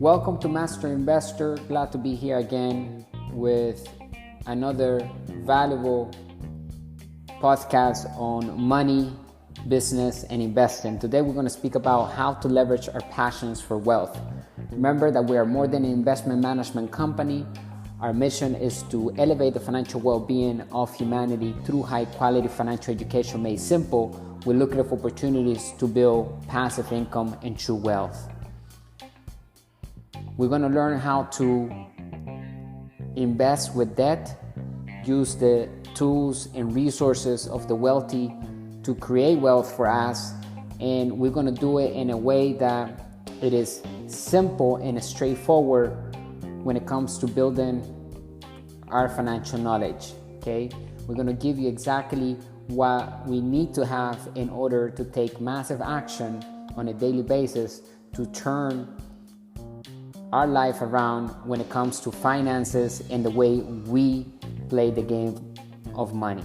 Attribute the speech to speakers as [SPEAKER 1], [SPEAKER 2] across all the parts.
[SPEAKER 1] Welcome to Master Investor. Glad to be here again with another valuable podcast on money, business, and investing. Today we're going to speak about how to leverage our passions for wealth. Remember that we are more than an investment management company. Our mission is to elevate the financial well-being of humanity through high-quality financial education made simple. We're looking for opportunities to build passive income and true wealth. We're going to learn how to invest with debt, use the tools and resources of the wealthy to create wealth for us, and we're going to do it in a way that it is simple and straightforward when it comes to building our financial knowledge. Okay, we're going to give you exactly what we need to have in order to take massive action on a daily basis to turn our life around when it comes to finances and the way we play the game of money.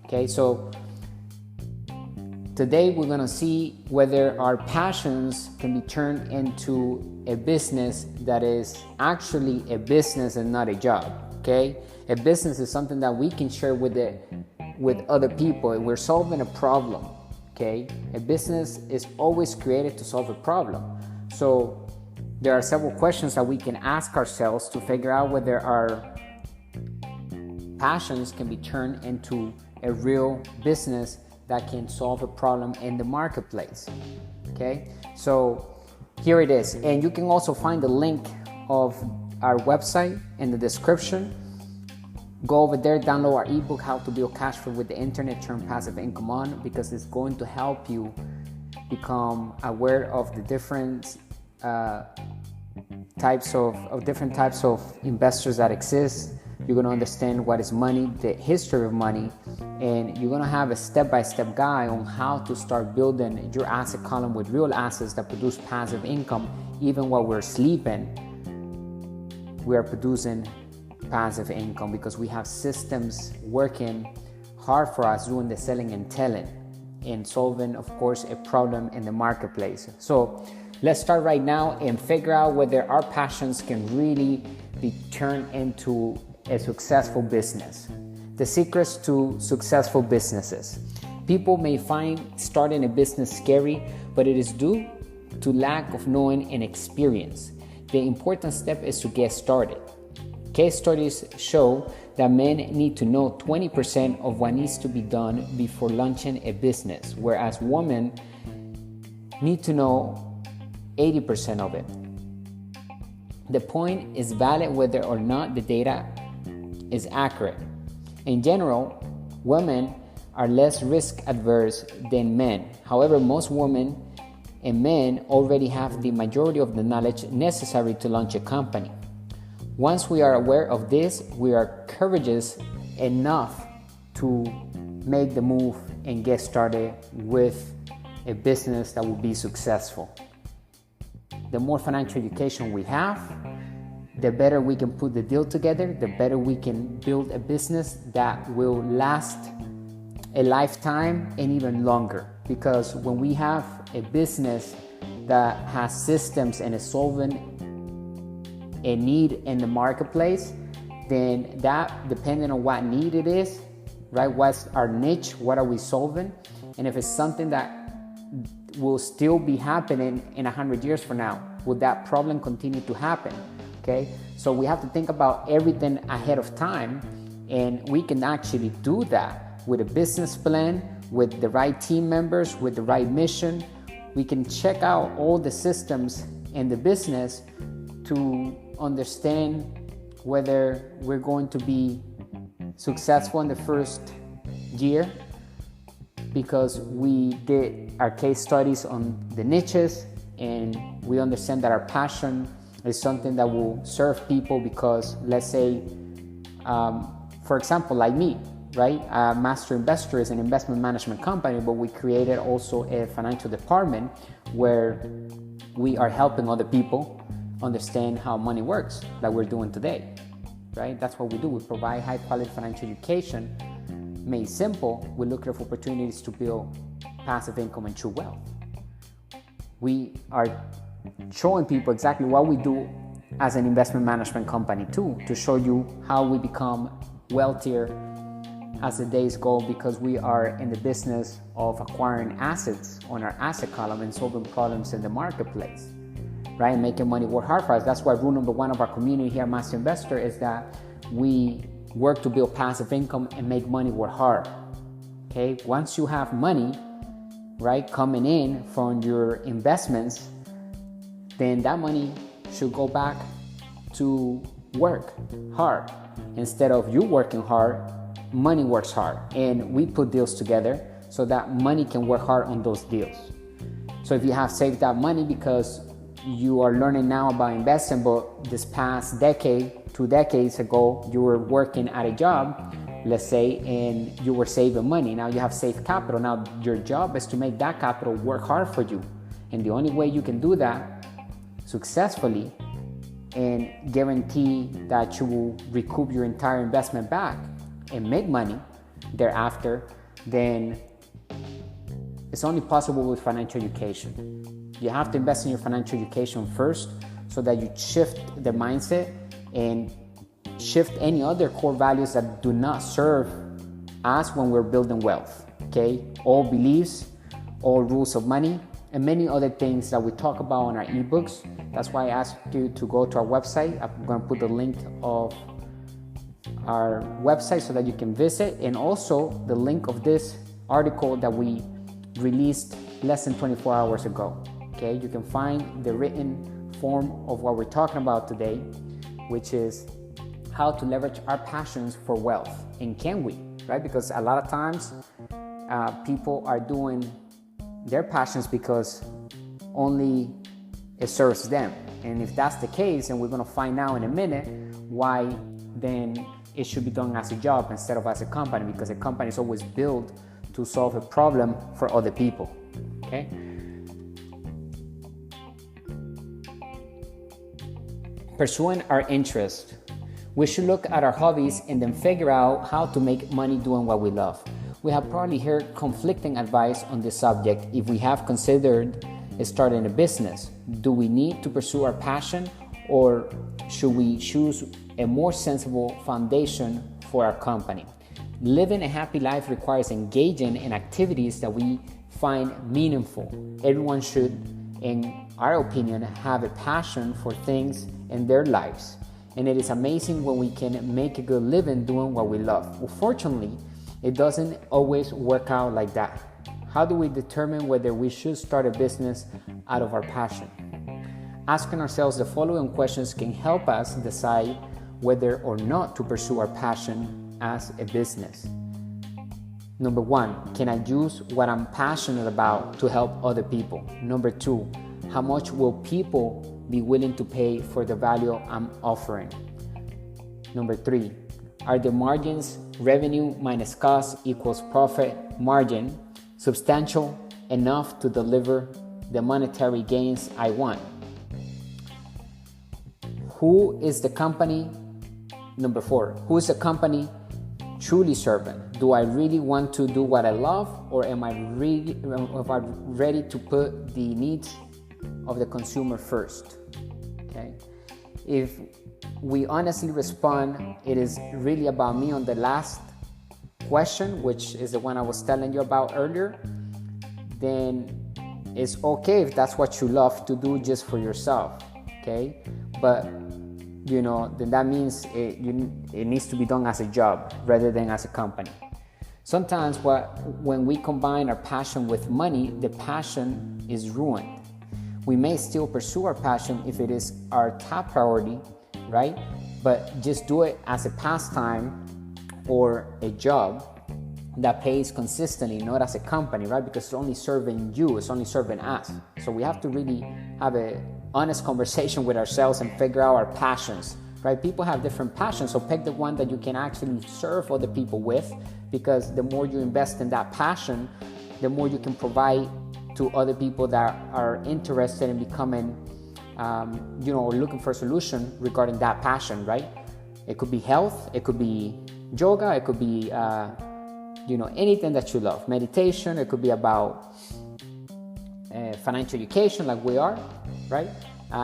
[SPEAKER 1] Okay, so today we're going to see whether our passions can be turned into a business that is actually a business and not a job. Okay, a business is something that we can share with other people. We're solving a problem. Okay, a business is always created to solve a problem. So there are several questions that we can ask ourselves to figure out whether our passions can be turned into a real business that can solve a problem in the marketplace. Okay, so here it is. And you can also find the link of our website in the description. Go over there, download our ebook, How to Build Cash Flow with the Internet, Turn Passive Income On, because it's going to help you become aware of the different types of investors that exist. You're going to understand what is money, the history of money, and you're going to have a step-by-step guide on how to start building your asset column with real assets that produce passive income. Even while we're sleeping, we are producing passive income because we have systems working hard for us, doing the selling and telling and solving, of course, a problem in the marketplace. So let's start right now and figure out whether our passions can really be turned into a successful business. The secrets to successful businesses. People may find starting a business scary, but it is due to lack of knowing and experience. The important step is to get started. Case studies show that men need to know 20% of what needs to be done before launching a business, whereas women need to know 80% of it. The point is valid whether or not the data is accurate. In general, women are less risk adverse than men. However, most women and men already have the majority of the knowledge necessary to launch a company. Once we are aware of this, we are courageous enough to make the move and get started with a business that will be successful. The more financial education we have, the better we can put the deal together, the better we can build a business that will last a lifetime and even longer. Because when we have a business that has systems and is solving a need in the marketplace, then that, depending on what need it is, right? What's our niche? What are we solving? And if it's something that will still be happening in 100 years from now, will that problem continue to happen? Okay, so we have to think about everything ahead of time, and we can actually do that with a business plan, with the right team members, with the right mission. We can check out all the systems in the business to understand whether we're going to be successful in the first year, because we did our case studies on the niches and we understand that our passion is something that will serve people. Because let's say, for example, like me, right? Master Investor is an investment management company, but we created also a financial department where we are helping other people understand how money works, like we're doing today, right? That's what we do. We provide high quality financial education made simple. We're looking for opportunities to build passive income and true wealth. We are showing people exactly what we do as an investment management company too, to show you how we become wealthier as the days go, because we are in the business of acquiring assets on our asset column and solving problems in the marketplace, right? And making money work hard for us. That's why rule number one of our community here at Master Investor is that we work to build passive income and make money work hard. Okay, once you have money, right, coming in from your investments, then that money should go back to work hard. Instead of you working hard, money works hard, and we put deals together so that money can work hard on those deals. So if you have saved that money because you are learning now about investing, but this past decade, 2 decades ago, you were working at a job, let's say, and you were saving money. Now you have saved capital. Now your job is to make that capital work hard for you. And the only way you can do that successfully and guarantee that you will recoup your entire investment back and make money thereafter, then it's only possible with financial education. You have to invest in your financial education first so that you shift the mindset and shift any other core values that do not serve us when we're building wealth. Okay, all beliefs, all rules of money, and many other things that we talk about on our ebooks. That's why I asked you to go to our website. I'm going to put the link of our website so that you can visit, and also the link of this article that we released less than 24 hours ago. Okay, you can find the written form of what we're talking about today, which is how to leverage our passions for wealth. And can we, right? Because a lot of times people are doing their passions because only it serves them. And if that's the case, and we're going to find out in a minute why then it should be done as a job instead of as a company, because a company is always built to solve a problem for other people. Okay? Pursuing our interest. We should look at our hobbies and then figure out how to make money doing what we love. We have probably heard conflicting advice on this subject if we have considered starting a business. Do we need to pursue our passion, or should we choose a more sensible foundation for our company? Living a happy life requires engaging in activities that we find meaningful. Everyone should, in our opinion, have a passion for things in their lives. And it is amazing when we can make a good living doing what we love. Unfortunately, it doesn't always work out like that. How do we determine whether we should start a business out of our passion? Asking ourselves the following questions can help us decide whether or not to pursue our passion as a business. Number 1, can I use what I'm passionate about to help other people? Number 2, how much will people be willing to pay for the value I'm offering? Number 3, are the margins revenue minus cost equals profit margin substantial enough to deliver the monetary gains I want? Who is the company? Number 4, who is the company truly serving? Do I really want to do what I love, or am I ready to put the needs of the consumer first? Okay. If we honestly respond, it is really about me on the last question, which is the one I was telling you about earlier, then it's okay if that's what you love to do just for yourself. Okay. But then that means it needs to be done as a job rather than as a company. Sometimes when we combine our passion with money, the passion is ruined. We may still pursue our passion if it is our top priority, right? But just do it as a pastime or a job that pays consistently, not as a company, right? Because it's only serving you, it's only serving us. So we have to really have a honest conversation with ourselves and figure out our passions, right? People have different passions, so pick the one that you can actually serve other people with, because the more you invest in that passion, the more you can provide to other people that are interested in becoming, or looking for a solution regarding that passion, right? It could be health, it could be yoga, it could be, anything that you love. Meditation, it could be about financial education like we are. right?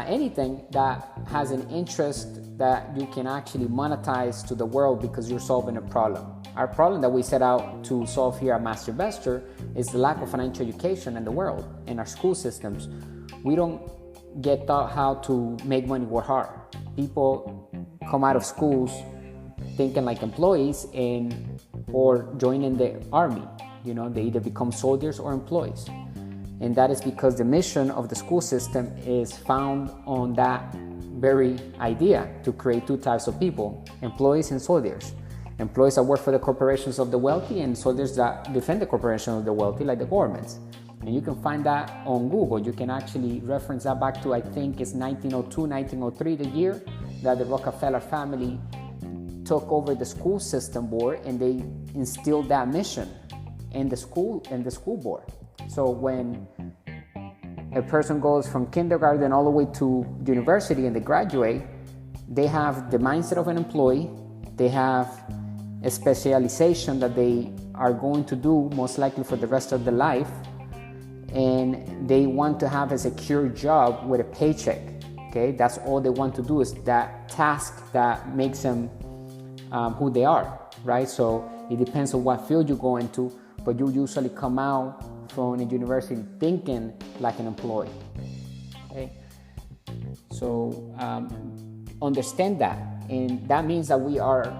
[SPEAKER 1] Anything that has an interest that you can actually monetize to the world because you're solving a problem. Our problem that we set out to solve here at Master Investor is the lack of financial education in the world, in our school systems. We don't get taught how to make money work hard. People come out of schools thinking like employees or joining the army. They either become soldiers or employees. And that is because the mission of the school system is found on that very idea to create two types of people, employees and soldiers. Employees that work for the corporations of the wealthy and soldiers that defend the corporations of the wealthy, like the governments. And you can find that on Google. You can actually reference that back to, I think it's 1902, 1903, the year that the Rockefeller family took over the school system board, and they instilled that mission in the school board. So when a person goes from kindergarten all the way to university and they graduate, they have the mindset of an employee. They have a specialization that they are going to do most likely for the rest of their life, and they want to have a secure job with a paycheck. Okay, that's all they want to do, is that task that makes them who they are, right? So it depends on what field you go into, but you usually come out from a university thinking like an employee. Okay, so understand that, and that means that we are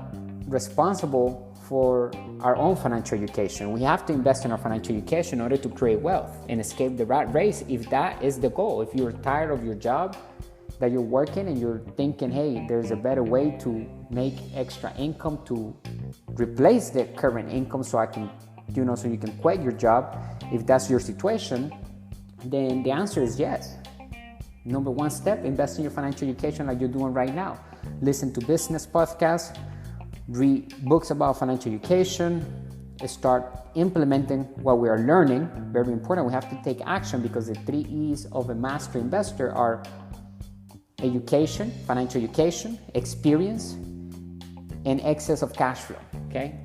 [SPEAKER 1] responsible for our own financial education. We have to invest in our financial education in order to create wealth and escape the rat race, if that is the goal. If you're tired of your job that you're working and you're thinking, hey, there's a better way to make extra income to replace the current income so so you can quit your job. If that's your situation, then the answer is yes. Number one step, invest in your financial education like you're doing right now. Listen to business podcasts, read books about financial education, start implementing what we are learning. Very important. We have to take action, because the 3 E's of a master investor are education, financial education, experience, and excess of cash flow. Okay.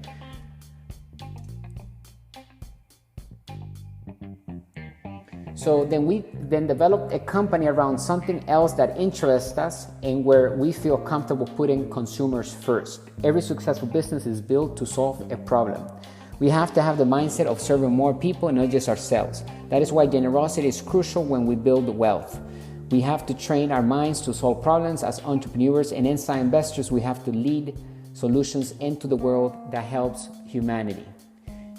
[SPEAKER 1] So then we developed a company around something else that interests us and where we feel comfortable putting consumers first. Every successful business is built to solve a problem. We have to have the mindset of serving more people and not just ourselves. That is why generosity is crucial when we build wealth. We have to train our minds to solve problems. As entrepreneurs and inside investors, we have to lead solutions into the world that helps humanity.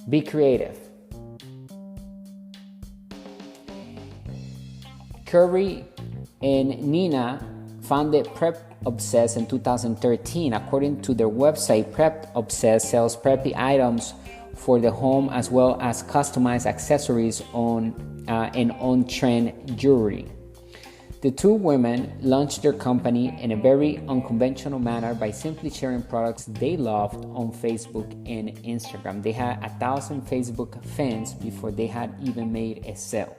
[SPEAKER 1] Be creative. Curry and Nina founded Prep Obsessed in 2013. According to their website, Prep Obsessed sells preppy items for the home as well as customized accessories and on-trend jewelry. The two women launched their company in a very unconventional manner by simply sharing products they loved on Facebook and Instagram. They had 1,000 Facebook fans before they had even made a sale.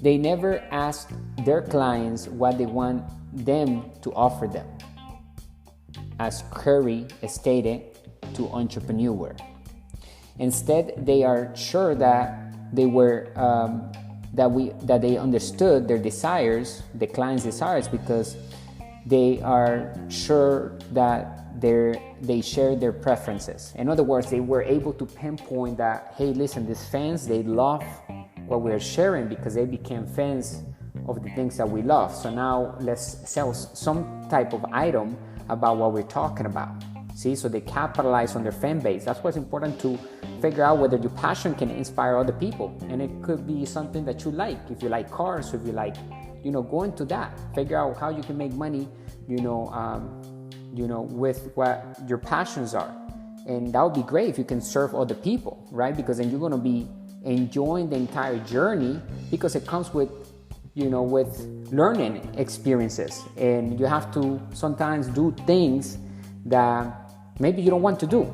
[SPEAKER 1] They never asked their clients what they want them to offer them, as Curry stated to Entrepreneur. Instead, they are sure that they were that they understood their desires, the client's desires, because they are sure that they share their preferences. In other words, they were able to pinpoint that, hey, listen, these fans, they love what we're sharing because they became fans of the things that we love. So now let's sell some type of item about what we're talking about. See, so they capitalize on their fan base. That's what's important, to figure out whether your passion can inspire other people. And it could be something that you like. If you like cars, or if you like, go into that. Figure out how you can make money, with what your passions are. And that would be great if you can serve other people, right? Because then you're going to be enjoying the entire journey, because it comes with learning experiences, and you have to sometimes do things that maybe you don't want to do,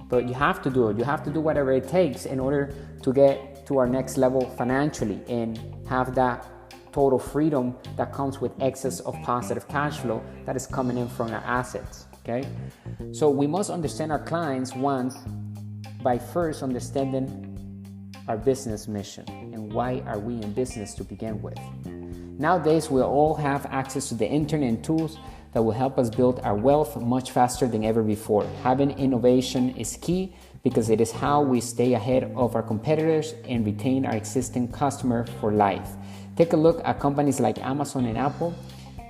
[SPEAKER 1] but you have to do it. You have to do whatever it takes in order to get to our next level financially and have that total freedom that comes with excess of positive cash flow that is coming in from our assets. Okay, so we must understand our clients' wants by first understanding our business mission and why are we in business to begin with. Nowadays, we all have access to the internet and tools that will help us build our wealth much faster than ever before. Having innovation is key because it is how we stay ahead of our competitors and retain our existing customer for life. Take a look at companies like Amazon and Apple.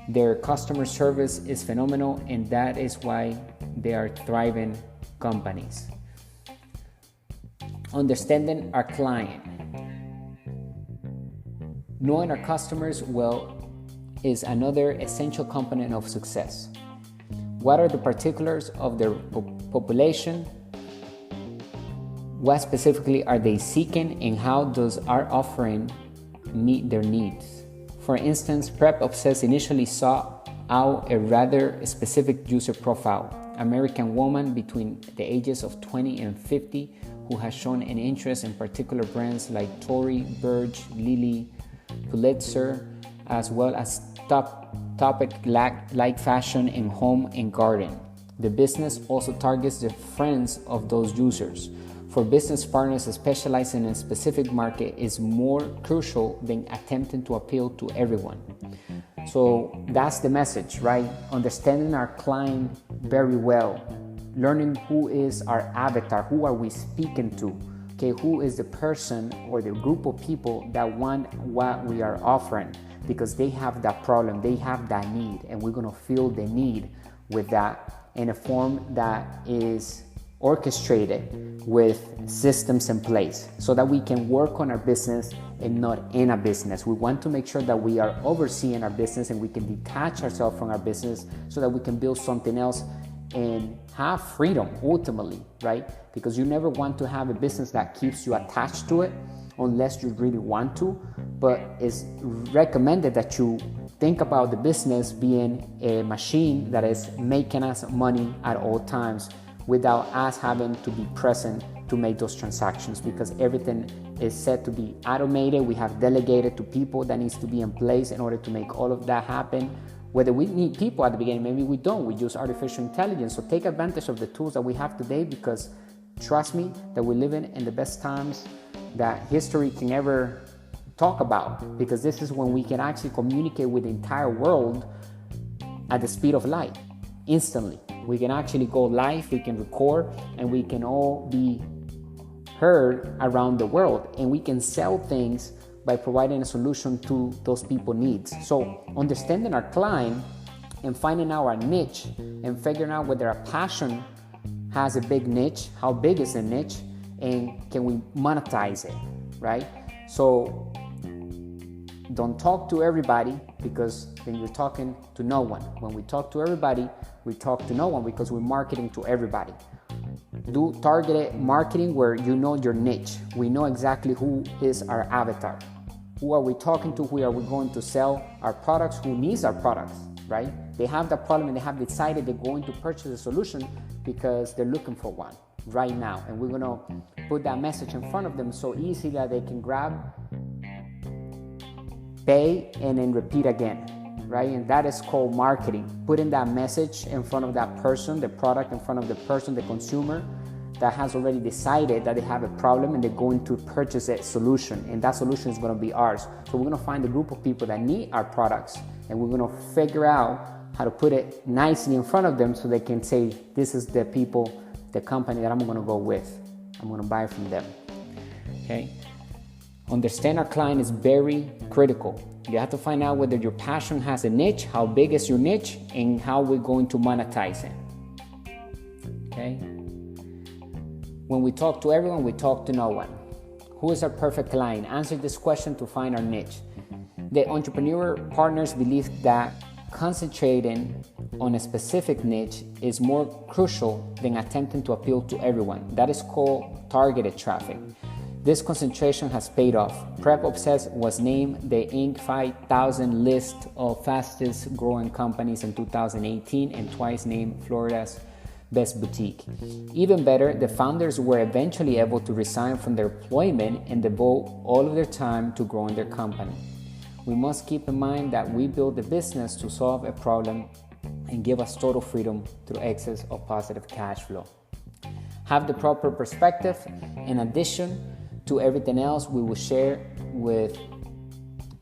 [SPEAKER 1] Their customer service is phenomenal, and that is why they are thriving companies. Understanding our client. Knowing our customers well is another essential component of success. What are the particulars of their population? What specifically are they seeking, and how does our offering meet their needs? For instance, Prep Obsessed initially sought out a rather specific user profile, American woman between the ages of 20 and 50 who has shown an interest in particular brands like Tory, Burge, Lily, Pulitzer, as well as topic like fashion and home and garden. The business also targets the friends of those users. For business partners, specializing in a specific market is more crucial than attempting to appeal to everyone. So that's the message, right? Understanding our client very well, learning who is our avatar, who are we speaking to, okay? Who is the person or the group of people that want what we are offering, because they have that problem, they have that need, and we're gonna fill the need with that in a form that is orchestrated with systems in place so that we can work on our business and not in a business. We want to make sure that we are overseeing our business and we can detach ourselves from our business so that we can build something else and have freedom ultimately, right? Because you never want to have a business that keeps you attached to it unless you really want to, but it's recommended that you think about the business being a machine that is making us money at all times without us having to be present to make those transactions, because everything is set to be automated. We have delegated to people that needs to be in place in order to make all of that happen. Whether we need people at the beginning, maybe we don't. We use artificial intelligence. So take advantage of the tools that we have today, because trust me that we're living in the best times that history can ever talk about, because this is when we can actually communicate with the entire world at the speed of light, instantly. We can actually go live, we can record, and we can all be heard around the world, and we can sell things by providing a solution to those people's needs. So understanding our client and finding out our niche and figuring out whether our passion has a big niche, how big is the niche, and can we monetize it, right? So don't talk to everybody, because then you're talking to no one. When we talk to everybody, we talk to no one, because we're marketing to everybody. Do targeted marketing where you know your niche. We know exactly who is our avatar. Who are we talking to? Who are we going to sell our products? Who needs our products, right? They have that problem and they have decided they're going to purchase a solution because they're looking for one right now. And we're going to put that message in front of them so easy that they can grab, pay, and then repeat again, right? And that is called marketing. Putting that message in front of that person, the product in front of the person, the consumer that has already decided that they have a problem and they're going to purchase a solution. And that solution is going to be ours. So we're going to find a group of people that need our products, and we're going to figure out how to put it nicely in front of them so they can say, this is the people, the company that I'm going to go with. I'm going to buy from them. Okay? Understand our client is very critical. You have to find out whether your passion has a niche, how big is your niche, and how we're going to monetize it. Okay? When we talk to everyone, we talk to no one. Who is our perfect client? Answer this question to find our niche. The entrepreneur partners believe that concentrating on a specific niche is more crucial than attempting to appeal to everyone. That is called targeted traffic. This concentration has paid off. Prep Obsessed was named the Inc. 5000 list of fastest growing companies in 2018 and twice named Florida's best boutique. Even better, the founders were eventually able to resign from their employment and devote all of their time to growing their company. We must keep in mind that we build a business to solve a problem and give us total freedom through excess of positive cash flow. Have the proper perspective. In addition to everything else we will share with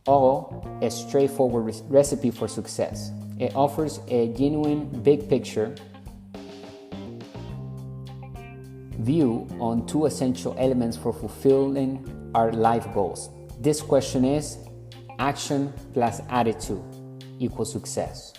[SPEAKER 1] all a straightforward recipe for success. It offers a genuine big picture view on two essential elements for fulfilling our life goals. This question is: action plus attitude equals success.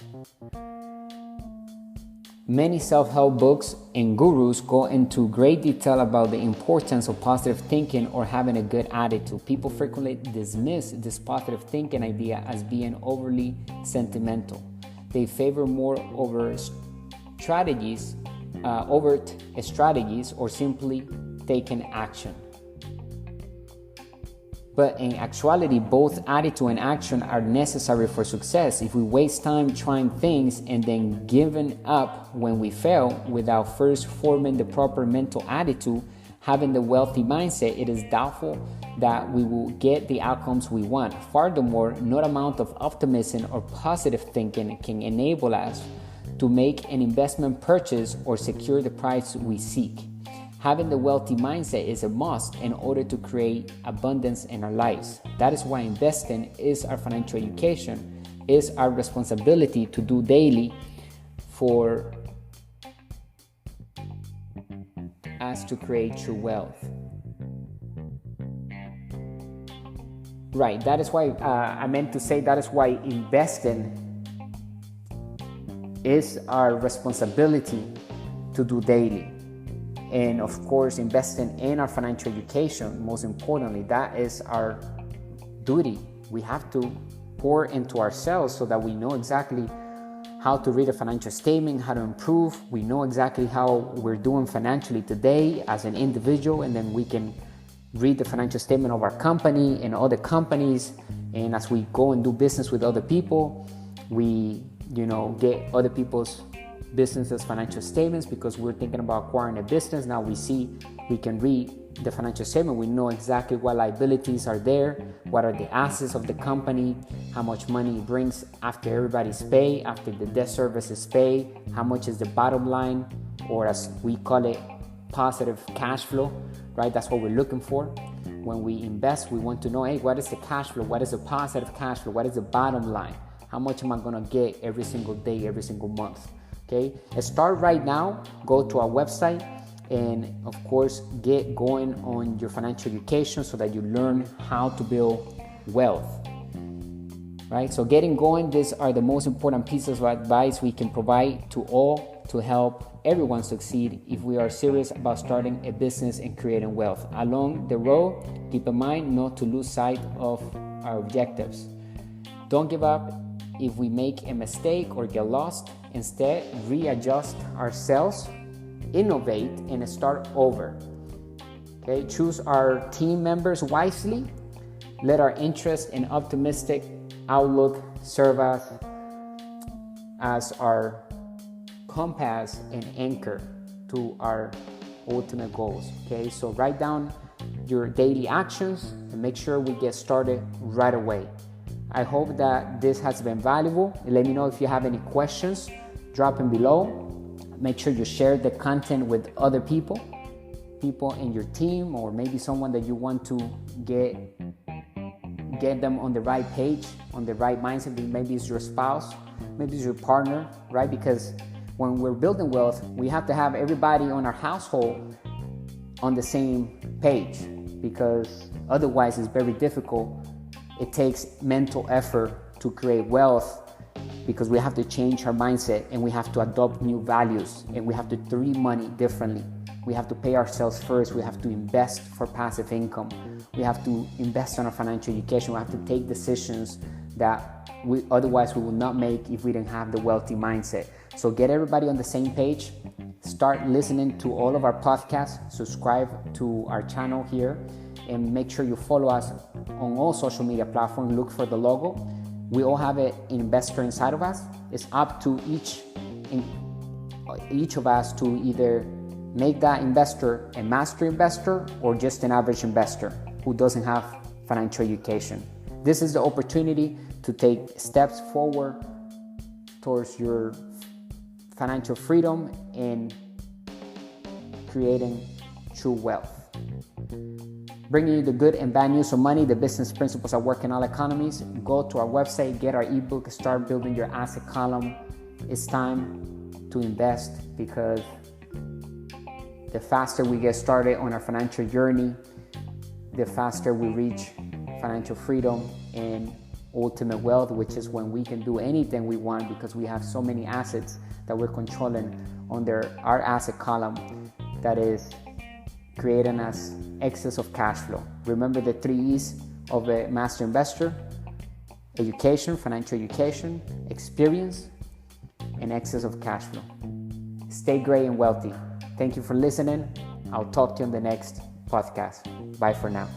[SPEAKER 1] Many self-help books and gurus go into great detail about the importance of positive thinking or having a good attitude. People frequently dismiss this positive thinking idea as being overly sentimental. They favor more overt strategies or simply taking action. But in actuality, both attitude and action are necessary for success. If we waste time trying things and then giving up when we fail without first forming the proper mental attitude, having the wealthy mindset, it is doubtful that we will get the outcomes we want. Furthermore, no amount of optimism or positive thinking can enable us to make an investment purchase or secure the prize we seek. Having the wealthy mindset is a must in order to create abundance in our lives. That is why investing is our financial education, is our responsibility to do daily for us to create true wealth. Right, that is why I meant to say that is why investing is our responsibility to do daily. And of course, investing in our financial education, most importantly, that is our duty. We have to pour into ourselves so that we know exactly how to read a financial statement, how to improve. We know exactly how we're doing financially today as an individual, and then we can read the financial statement of our company and other companies. And as we go and do business with other people, we, get other people's businesses financial statements because we're thinking about acquiring a business. Now we can read the financial statement. We know exactly what liabilities are there, what are the assets of the company, how much money it brings after everybody's paid, after the debt service is paid, how much is the bottom line, or as we call it, positive cash flow, right? That's what we're looking for. When we invest, we want to know, hey, what is the cash flow? What is the positive cash flow? What is the bottom line? How much am I going to get every single day, every single month? Okay, start right now. Go to our website and, of course, get going on your financial education so that you learn how to build wealth. Right? So getting going, these are the most important pieces of advice we can provide to all to help everyone succeed if we are serious about starting a business and creating wealth. Along the road, keep in mind not to lose sight of our objectives. Don't give up if we make a mistake or get lost. Instead, readjust ourselves, innovate, and start over. Okay, choose our team members wisely. Let our interest and optimistic outlook serve us as our compass and anchor to our ultimate goals. Okay, so write down your daily actions and make sure we get started right away. I hope that this has been valuable. Let me know if you have any questions. Drop them below. Make sure you share the content with other people in your team, or maybe someone that you want to get them on the right page, on the right mindset. Maybe it's your spouse, maybe it's your partner, right? Because when we're building wealth, we have to have everybody on our household on the same page, because otherwise it's very difficult. It takes mental effort to create wealth, because we have to change our mindset and we have to adopt new values and we have to treat money differently. We have to pay ourselves first. We have to invest for passive income. We have to invest in our financial education. We have to take decisions that otherwise we will not make if we didn't have the wealthy mindset. So get everybody on the same page. Start listening to all of our podcasts. Subscribe to our channel here and make sure you follow us on all social media platforms. Look for the logo. We all have an investor inside of us. It's up to each of us to either make that investor a master investor or just an average investor who doesn't have financial education. This is the opportunity to take steps forward towards your financial freedom and creating true wealth. bringing you the good and bad news of money, the business principles that work in all economies. Go to our website, get our ebook, start building your asset column. It's time to invest, because the faster we get started on our financial journey, the faster we reach financial freedom and ultimate wealth, which is when we can do anything we want, because we have so many assets that we're controlling under our asset column that is creating us excess of cash flow. Remember the 3 E's of a master investor: education, financial education, experience, and excess of cash flow. Stay great and wealthy. Thank you for listening. I'll talk to you on the next podcast. Bye for now.